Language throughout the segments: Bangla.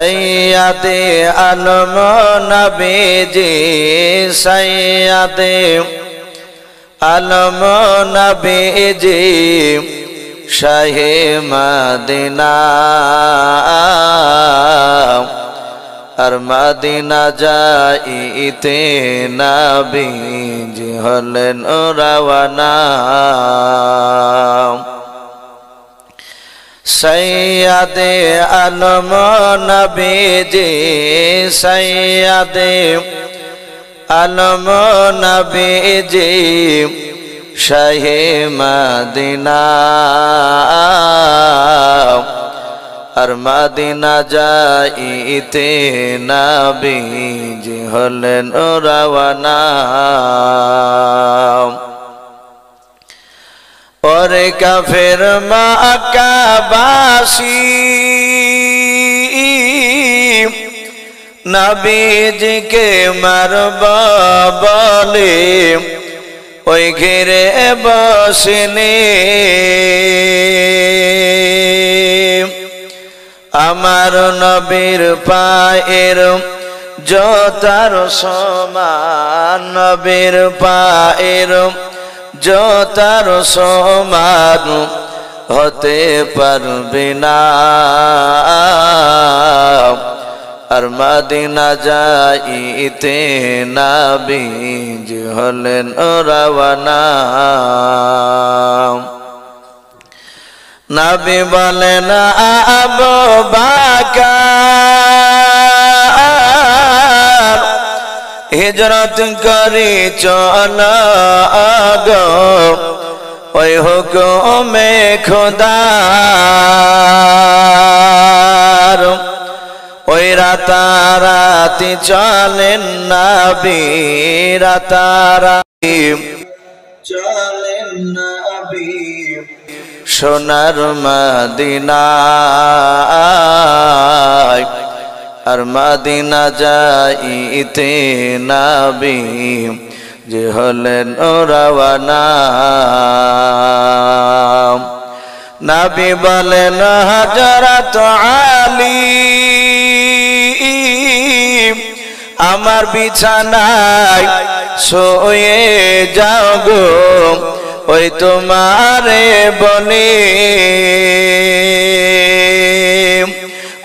সৈয়দে আলম নবীজি সৈয়দে আলম নবীজি শাহে মদিনা আর মদিনা যাইতে নবীজি হলেন রওয়ানা সৈয়দে আলম নবীজি সৈয়দে আলম নবীজি শাহে মদিনা আর মদিনা যাইতে নবীজি হলেন রওয়ানা और काफिर मक्काबासी नबीजी के मरबा बोले ओई घेरे बसने আমার নবীর পায়ের জোতার সমান নবীর পায়ের জোতার সমান হতে পারবে না আর মদিনা যাইতে নবীজি হলেন রওয়ানা নবী বলেন আবু বকর হিজরত করি চল গো ওই হুকুমে খোদার ওই রাতারাতি চলেন নবী রাতারাতি চলেন নবী সোনার মদিনায় আর মদিনা যাইতে নবীজি হলেন রওয়ানা নবী বলেন হযরত আলী আমার বিছানায় শুয়ে যাও গো ওই তোমারে বলে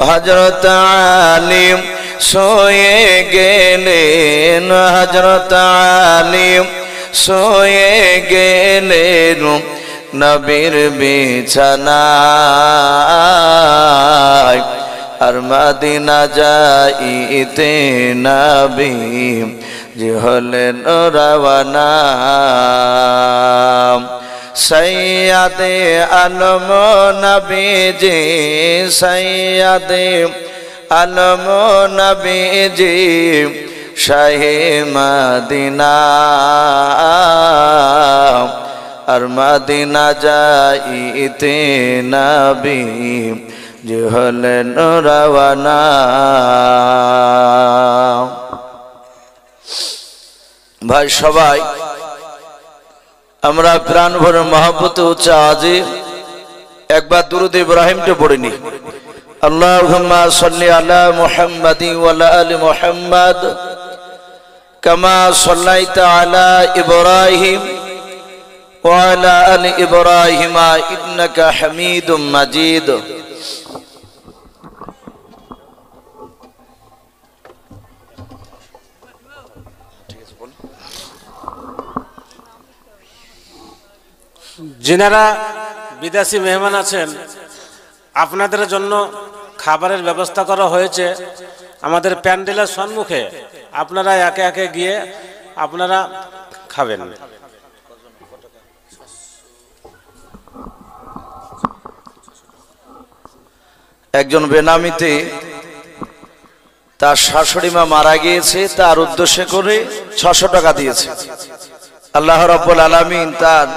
হযরত আলী শুয়ে গেলেন হযরত আলী শুয়ে গেলেন নবীর বিছানায় আর মদিনা যাইতে নবীজি হলেন রওয়ানা সৈয়দে আলম নবীজি সৈয়দে আলম নবীজি শাহে মদিনা আর মদিনা যাইতে নবীজি হলেন রওয়ানা ভাই সবাই আমরা প্রাণ ভরে মহব্বতে উচ্চ আওয়াজে একবার দুরূদ ইব্রাহিমটা পড়ে নি আল্লাহুম্মা সাল্লি আলা মুহাম্মাদি ওয়া আলা আলি মুহাম্মাদ কামা সাল্লাইতা আলা ইব্রাহিম ওয়া আলা আলি ইব্রাহিম ইন্নাকা হামিদুম মাজিদ जिनारा विदेशी मेहमान आছেন আপনাদের জন্য খাবারের ব্যবস্থা করা হয়েছে আমাদের প্যান্ডেলের সম্মুখে আপনারা একে একে গিয়ে আপনারা খাবেন একজন বেনামিতে তার শাশুড়ি মা মারা গিয়েছে তার উদ্দেশ্য করে 600 টাকা দিয়েছে আল্লাহ রাব্বুল আলামিন তার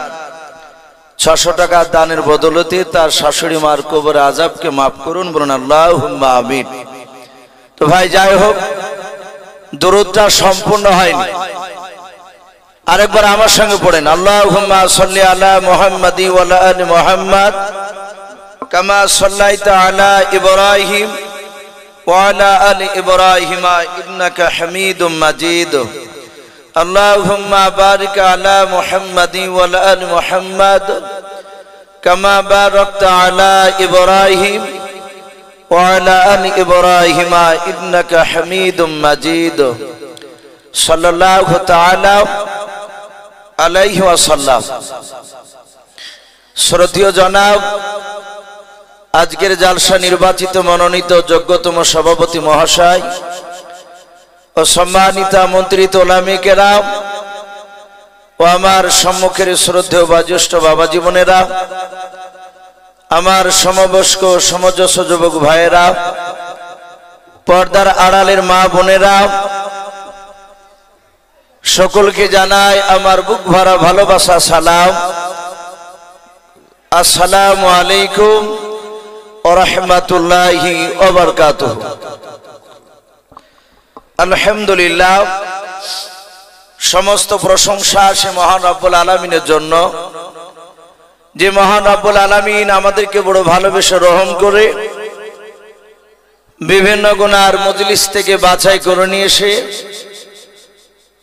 600 টাকা দানের বদলতে তার শাশুড়ি মার কবরের আযাবকে maaf করুন বলুন আল্লাহুম্মা আমিন তো ভাই যাই হোক দরুদটা সম্পূর্ণ হয়নি আরেকবার আমার সঙ্গে পড়েন আল্লাহুম্মা সাল্লি আলা মুহাম্মাদি ওয়া আলা আলি মুহাম্মাদ কামা সাল্লাইতা আলা ইব্রাহিম وعلى آل إبراهيم إنك حميد مجيد اللهم بارك على محمد وعلى آل محمد كما باركت على إبراهيم وعلى آل إبراهيم إنك حميد مجيد صلى الله تعالى عليه وسلم শ্রদ্ধেয় জনাব আজকের জালসা নির্বাচিত মনোনীত যোগ্যতম সভাপতি মহাশয় ও সম্মানিত আমন্ত্রিত ওলামা কেরাম ও আমার সম্মুখের শ্রদ্ধেয় বা জ্যেষ্ঠ বাবা জীবনেরা, আমার সমবয়স্ক সমজস্ব যুবক ভাইয়েরা, পর্দার আড়ালের মা বোনেরা, সকলকে জানাই আমার বুক ভরা ভালোবাসা সালাম। আসসালামু আলাইকুম ওয়া রাহমাতুল্লাহি ওয়া বারাকাতুহু। আলহামদুলিল্লাহ, সমস্ত প্রশংসা সে মহান রব্বুল আলামিনের জন্য, যে মহান রব্বুল আলামিন আমাদেরকে বড় ভালোবেসে রহম করে বিভিন্ন গুনার মজলিস থেকে বাছাই করে নিয়ে এসে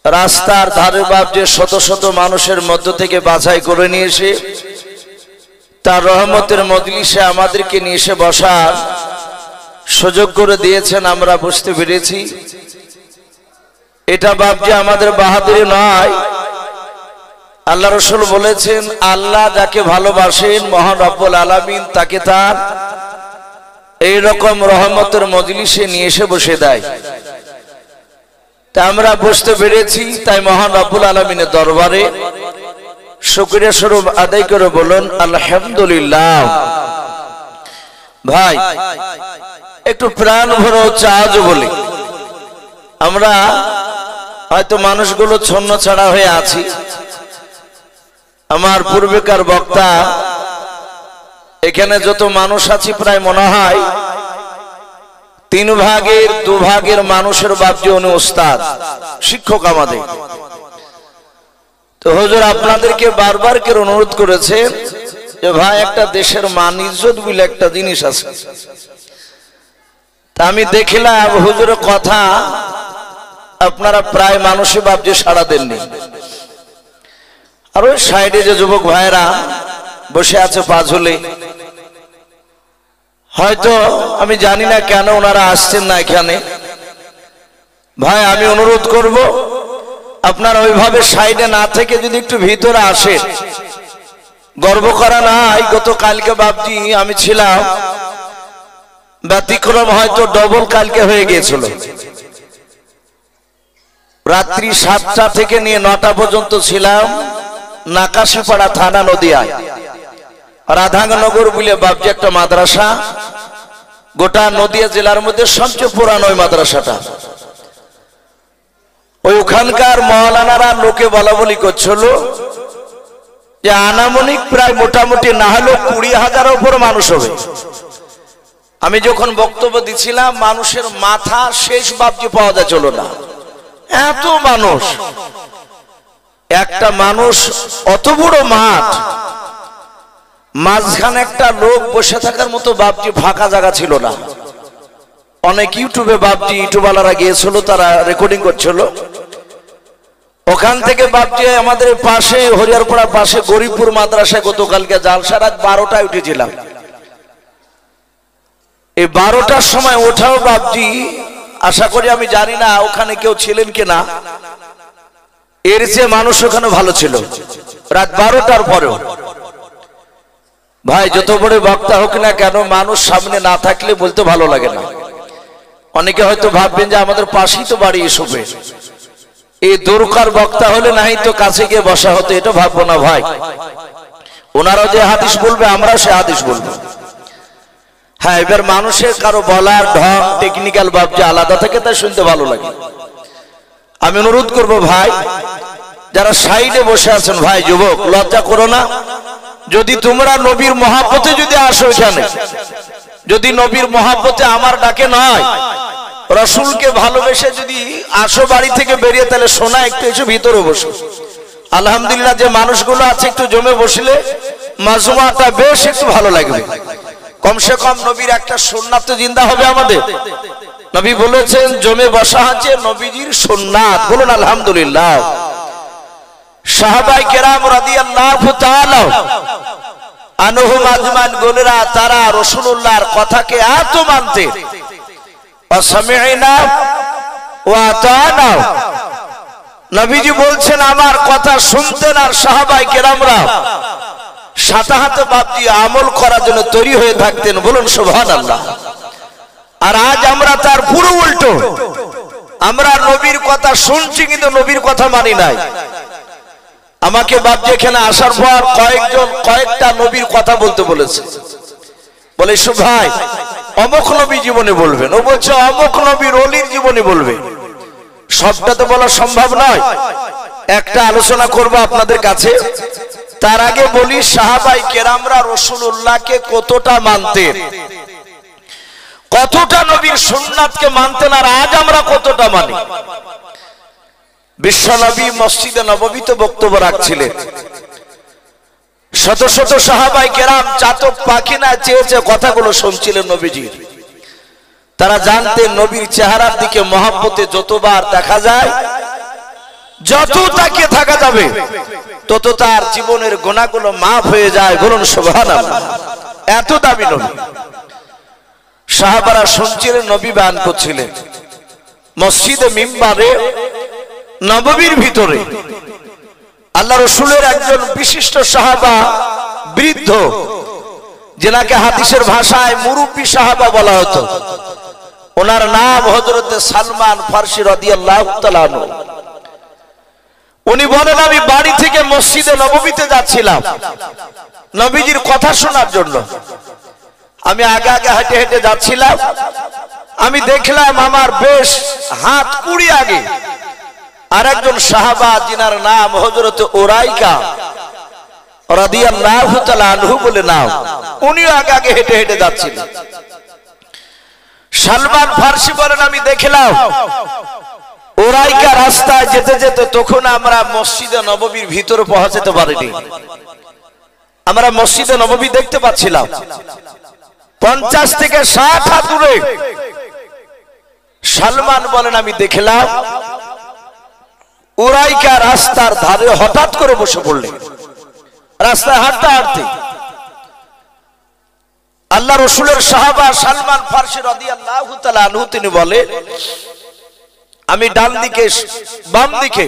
রাস্তার ধারে বাপ যে শত শত মানুষের মধ্য থেকে বাছাই করে নিয়ে এসে তার রহমতের মজলিসে আমাদেরকে নিয়ে এসে বসার সুযোগ করে দিয়েছেন। আমরা বুঝতে পেরেছি এটা বাপ যে আমাদের বাহাদুরি নয়, আল্লাহ রাসূল বলেছেন আল্লাহ যাকে ভালোবাসেন মহান রব্বুল আলামিন তাকে তার এই রকম রহমতের মজলিসে নিয়ে এসে বসে দেয়। তা আমরা বুঝতে পেরেছি, তাই মহান রব্বুল আলামিনের দরবারে শুকরিয়া স্বরূপ আদায় করে বলুন আলহামদুলিল্লাহ। ভাই একটু প্রাণ ভরে চাজ বলি, আমরা হয়তো মানুষগুলো ছন্ন ছাড়া হয়ে আছি। আমার পূর্বেকার বক্তা এখানে যত মানুষ আছি প্রায় মনে হয় 3 ভাগের 2 ভাগের মানুষের বাপজি উনি ওস্তাদ শিক্ষক আমাদের। তো হুজুর আপনাদেরকে বারবার করে অনুরোধ করেছেন যে ভাই একটা দেশের মান ইজ্জত বলে একটা জিনিস আছে। তা আমি দেখলাম হুজুরের কথা আপনারা প্রায় মানুষই বাপজি সাড়া দেননি। আর ওই সাইডে যে যুবক ভাইরা বসে আছে পাঁচলে, হয়তো আমি জানি না কেন ওনারা আসছেন না এখানে। ভাই আমি অনুরোধ করব আপনারা ওইভাবে সাইডে না থেকে যদি একটু ভিতরে আসেন। গর্ব করা নাই, গতকালকে বাপজি আমি ছিলাম, ব্যতিক্রম হয়তো ডবল কালকে হয়ে গিয়েছিল। রাত্রি 7টা থেকে নিয়ে 9টা পর্যন্ত ছিলাম নাকাশিপাড়া থানা নদিয়ায়, রাধানগর বলে বাপজি একটা মাদ্রাসা, গোটা নদিয়া জেলার মধ্যে সবচেয়ে পুরানো ওই মাদ্রাসাটা। ওখানকার মওলানারা লোকে বলা বলি করছিল যে আনামনিক প্রায় মোটামুটি না হলেও 20,000 উপর মানুষ হবে। আমি যখন বক্তব্য দিছিলাম মানুষের মাথা শেষ বাপজি পাওয়া যাচ্ছিল না, এত মানুষ। একটা মানুষ অত বড় মাঠ, মাঝখানে একটা লোক বসে থাকার মতো বাপজি ফাঁকা জায়গা ছিল না। অনেক ইউটিউবে বাপজি ইউটিউবালারা গিয়েছিল, তারা রেকর্ডিং করছিল। ওখান থেকে বাপজি আমাদের পাশে হরিয়ারপাড়ার পাশে গরিবপুর মাদ্রাসায় গতকালকে জালসা রাত 12টায় উঠেছিলাম। এই 12টার সময় ওঠাও বাপজি আশা করি, আমি জানি না ওখানে কেউ ছিলেন কিনা, এর চেয়ে মানুষ ওখানে ভালো ছিল রাত 12টার পরেও। ভাই যত বড় বক্তা হোক না কেন মানুষ সামনে না থাকলে বলতে ভালো লাগে না। অনেকে হয়তো ভাববেন যে আমাদের পাশেই তো বাড়ি এসবে, এই দরকার বক্তা হলে নাই তো কাছে গিয়ে বসা হতো, এটা ভাববো না ভাই। ওনারাও যে হাদিস বলবে আমরাও সে হাদিস বলবো। হ্যাঁ, এবার মানুষের কারো বলার ঢং টেকনিক্যাল ভাব যে আলাদা থাকে তাই শুনতে ভালো লাগে। আমি অনুরোধ করব ভাই যারা সাইডে বসে আছেন, ভাই যুবক লজ্জা করো না। যদি তোমরা নবীর মহাব্বতে যদি আসো এখানে, যদি নবীর মহাব্বতে আমার ডাকে নয় রাসূলকে ভালোবেসে যদি আসো বাড়ি থেকে বেরিয়ে, তাহলে সোনা একটু এসে ভিতরে বসো। আলহামদুলিল্লাহ যে মানুষগুলো আছে একটু জমে বসলে মাজমুআটা বেশ একটু ভালো লাগবে। কমসে কম নবীর একটা সুন্নাত তো জিন্দা হবে আমাদের। নবী বলেছেন জমে বসা আছে নবীজির সুন্নাত, বলুন আলহামদুলিল্লাহ। সাহাবায়ে কেরাম রাদিয়াল্লাহু তাআলা আনহুম আজমান গোলেরা তারা রাসূলুল্লাহর কথাকে এত মানতেন, ওয়াসামি'না ওয়া আতানা, নবীজি বলছেন আমার কথা শুনতেন আর সাহাবায়ে কেরামরা সাথে হাতে বাপ দিয়ে আমল করার জন্য তৈরি হয়ে থাকতেন, বলুন সুবহানাল্লাহ। আর আজ আমরা তার পুরো উল্টো, আমরা নবীর কথা শুনছি কিন্তু নবীর কথা মানি নাই। আমাকে বাপ যেখানে আসার পর কয়েকটা নবীর কথা বলতে বলেছে, বলে ইসু ভাই অমুক নবী জীবনে বলবেন, ও বলছে অমুক নবীর ওলির জীবনে বলবে। সবটা তো বলা সম্ভব নয়, একটা আলোচনা করব আপনাদের কাছে। তার আগে বলি সাহাবায়ে কেরামরা রাসূলুল্লাহকে কতটা মানতেন, কতটা নবীর সুন্নাতকে মানতেন, আর আজ আমরা কতটা মানি। বিশ্বনবী মসজিদে নববীতে বক্তব্য রাখছিলেন, শত শত সাহাবায়ে কেরাম চাতক পাখি না চেয়ে কথাগুলো শুনছিলেন নবীজির। তারা জানতেন নবীর চেহারার দিকে মহব্বতে যতবার দেখা যায়, যত তাকিয়ে থাকা যাবে তত তার জীবনের গুনাহগুলো মাফ হয়ে যায়, বলুন সুবহানাল্লাহ। এত দামি নবী। সাহাবারা শুনছিলেন, নবী বয়ান করছিলেন। মসজিদে মিম্বারে নববীর ভিতরে আল্লাহ রাসূলের একজন বিশিষ্ট সাহাবা, বৃদ্ধ, যেনাকে হাদিসের ভাষায় মুরব্বী সাহাবা বলা হতো, ওনার নাম হযরত সালমান ফারসি রাদিয়াল্লাহু তাআলা আনহু। উনি বলেন আমি বাড়ি থেকে মসজিদে নববীতে যাচ্ছিলাম নবীজির কথা শোনার জন্য। আমি আগে আগে হেঁটে হেঁটে যাচ্ছিলাম, আমি দেখলাম আমার বেশ হাত কুড়ি আগে আরেকজন সাহাবা, যিনার নাম হযরত উরাইকা রাদিয়াল্লাহু তাআলা আনহু বলে নাম, উনিও আগে আগে হেঁটে হেঁটে যাচ্ছিলেন। সালমান ফারসি বলেন আমি দেখলাম উরাইকা রাস্তায় যেতে যেতে তখন আমরা মসজিদে নববীর ভিতরে পৌঁছাতে পারিনি। আমরা মসজিদে নববী দেখতে পাচ্ছিলাম 50 থেকে 60 হাত দূরে। সালমান বলেন আমি দেখলাম উরাইকা রাস্তার ধারে হঠাৎ করে বসে পড়লেন, রাস্তায় হাঁটতে হাঁটতে। আল্লাহ রাসূলের সাহাবা সালমান ফারসি রাদিয়াল্লাহু তাআলা আনহু তিনি বলে আমি ডান দিকে বাম দিকে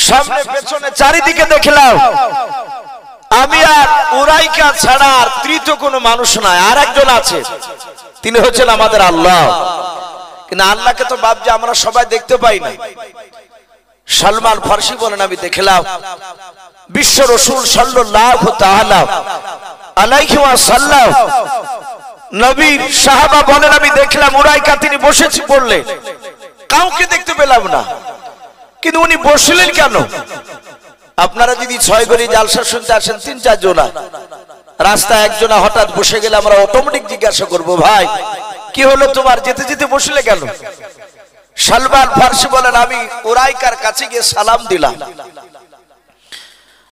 সামনে পেছনে চারিদিকে দেখলাম আমি আর উরাইকা ছাড়া আর তৃতীয় কোনো মানুষ নাই, আর একজন আছে, তিনি হচ্ছেন আমাদের আল্লাহ। কিন্তু আল্লাহকে তো বাপ যে আমরা সবাই দেখতে পাই না। সালমান ফারসি বলেন আমি দেখলাম বিশ্ব রাসূল সাল্লাল্লাহু তাআলা আলাইহি ওয়াসাল্লাম নবীর সাহাবা বলেন আমি দেখলাম উরাইকা তিনি বসেছি পড়লে, কাউকে দেখতে পেলাম না, কিন্তু উনি বসলেন কেন? আপনারা যদি 6 গড়ি জালসা শুনতে আসেন 3-4 জনা, রাস্তায় একজনা হঠাৎ বসে গেলে আমরা অটোমেটিক জিজ্ঞাসা করব ভাই কি হলো তোমার, যেতে যেতে বসলে কেন? সালমান ফারসি বলেন আমি উরাইকার কাছে গিয়ে সালাম দিলাম,